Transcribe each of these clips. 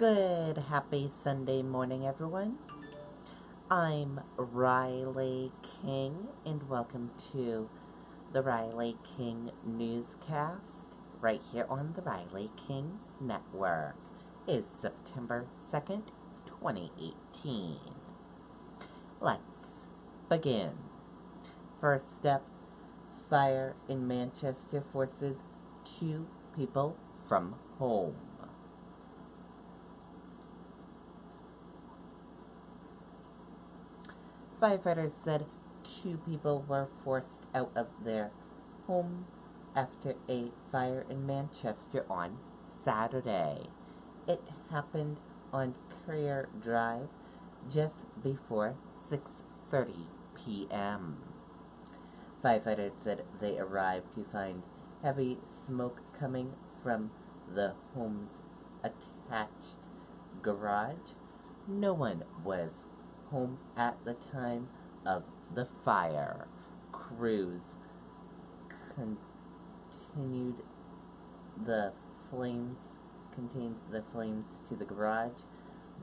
Good, happy Sunday morning, everyone. I'm Riley King, and welcome to the Riley King Newscast, right here on the Riley King Network. It's September 2nd, 2018. Let's begin. First up, fire in Manchester forces 2 people from home. Firefighters said 2 people were forced out of their home after a fire in Manchester on Saturday. It happened on Courier Drive just before 6:30 p.m. Firefighters said they arrived to find heavy smoke coming from the home's attached garage. No one was home at the time of the fire. Crews contained the flames to the garage,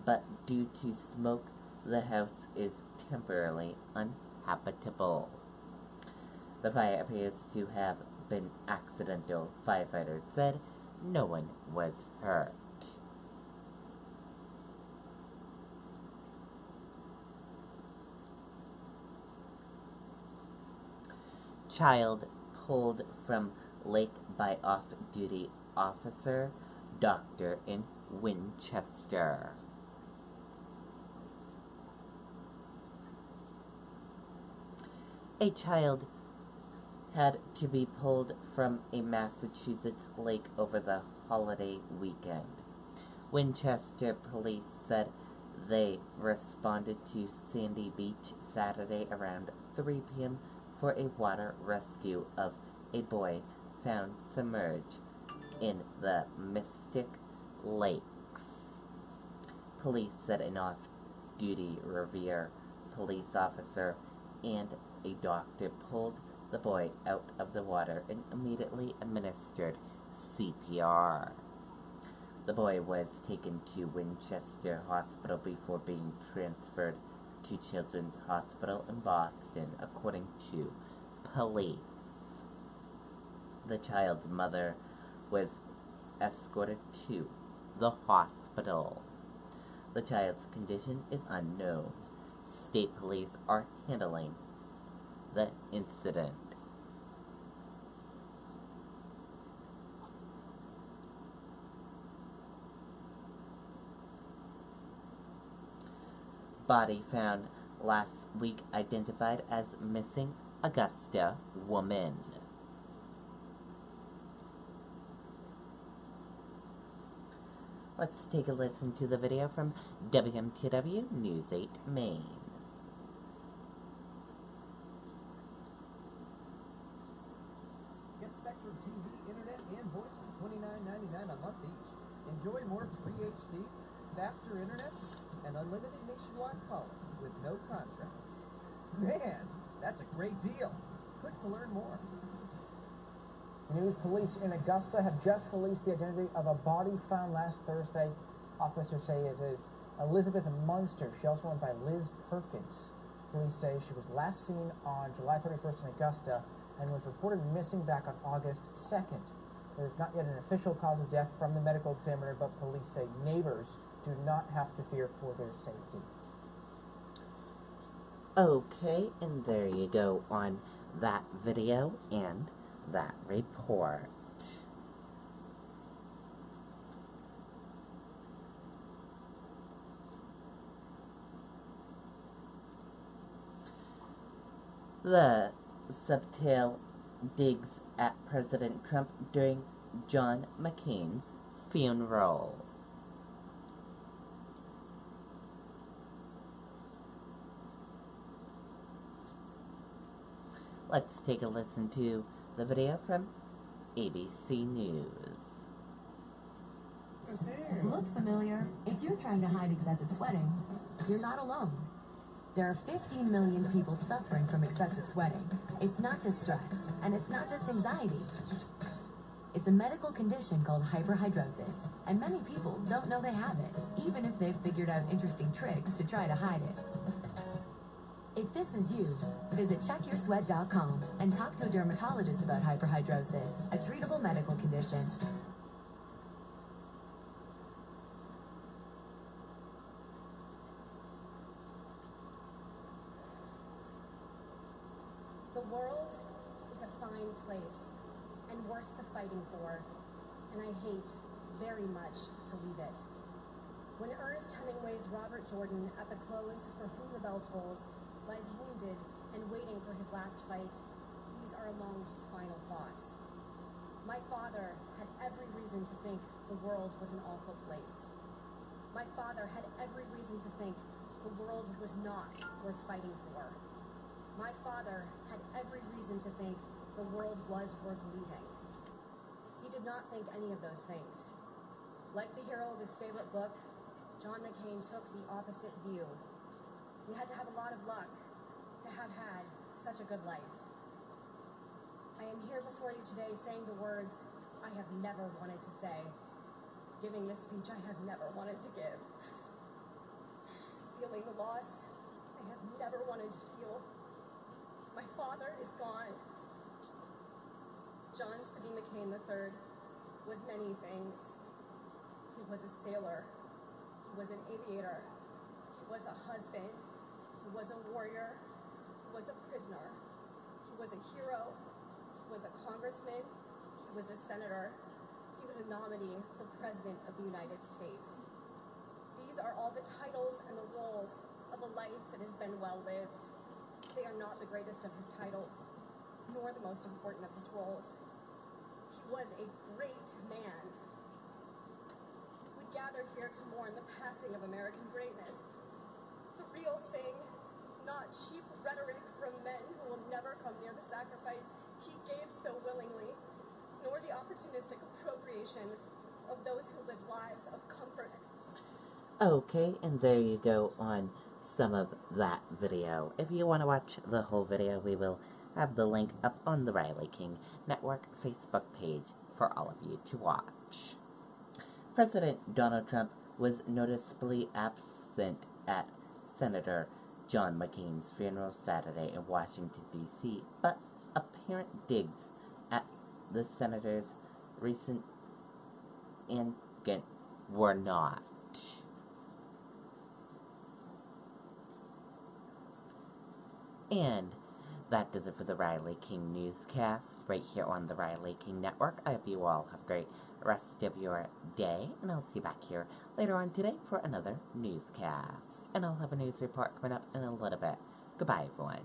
but due to smoke, the house is temporarily uninhabitable. The fire appears to have been accidental. Firefighters said no one was hurt. Child pulled from lake by off-duty officer, doctor in Winchester. A child had to be pulled from a Massachusetts lake over the holiday weekend. Winchester police said they responded to Sandy Beach Saturday around 3 p.m. for a water rescue of a boy found submerged in the Mystic Lakes. Police said an off-duty Revere police officer and a doctor pulled the boy out of the water and immediately administered CPR. The boy was taken to Winchester Hospital before being transferred to Children's Hospital in Boston, according to police. The child's mother was escorted to the hospital. The child's condition is unknown. State police are handling the incident. Body found last week identified as missing Augusta woman. Let's take a listen to the video from WMTW News 8 Maine. Get Spectrum TV, internet, and voice for $29.99 a month each. Enjoy more free HD, faster internet, and unlimited nationwide calling with no contracts. Man, that's a great deal. Click to learn more. News police in Augusta have just released the identity of a body found last Thursday. Officers say it is Elizabeth Munster. She also went by Liz Perkins. Police say she was last seen on July 31st in Augusta and was reported missing back on August 2nd. There's not yet an official cause of death from the medical examiner, but police say neighbors do not have to fear for their safety. Okay, and there you go on that video and that report. The subtail digs at President Trump during John McCain's funeral. Let's take a listen to the video from ABC News. Look familiar? If you're trying to hide excessive sweating, you're not alone. There are 15 million people suffering from excessive sweating. It's not just stress, and it's not just anxiety. It's a medical condition called hyperhidrosis, and many people don't know they have it, even if they've figured out interesting tricks to try to hide it. If this is you, visit checkYourSweat.com and talk to a dermatologist about hyperhidrosis, a treatable medical condition. The world is a fine place and worth the fighting for, and I hate very much to leave it. When Ernest Hemingway's Robert Jordan, at the close for Whom the Bell Tolls, lies wounded and waiting for his last fight, these are among his final thoughts. My father had every reason to think the world was an awful place. My father had every reason to think the world was not worth fighting for. My father had every reason to think the world was worth leaving. He did not think any of those things. Like the hero of his favorite book, John McCain took the opposite view. You had to have a lot of luck to have had such a good life. I am here before you today saying the words I have never wanted to say, giving the speech I have never wanted to give, feeling the loss I have never wanted to feel. My father is gone. John Sidney McCain III was many things. He was a sailor. He was an aviator. He was a husband. He was a warrior. He was a prisoner. He was a hero. He was a congressman. He was a senator. He was a nominee for President of the United States. These are all the titles and the roles of a life that has been well lived. They are not the greatest of his titles, nor the most important of his roles. He was a great man. We gather here to mourn the passing of American greatness. The real thing, not cheap rhetoric from men who will never come near the sacrifice he gave so willingly, nor the opportunistic appropriation of those who live lives of comfort. Okay, and there you go on some of that video. If you want to watch the whole video, we will have the link up on the Riley King Network Facebook page for all of you to watch. President Donald Trump was noticeably absent at Senator John McCain's funeral Saturday in Washington, D.C., but apparent digs at the senator's recent engagement were not. And that does it for the Riley King Newscast right here on the Riley King Network. I hope you all have a great rest of your day, and I'll see you back here later on today for another newscast. And I'll have a news report coming up in a little bit. Goodbye, everyone.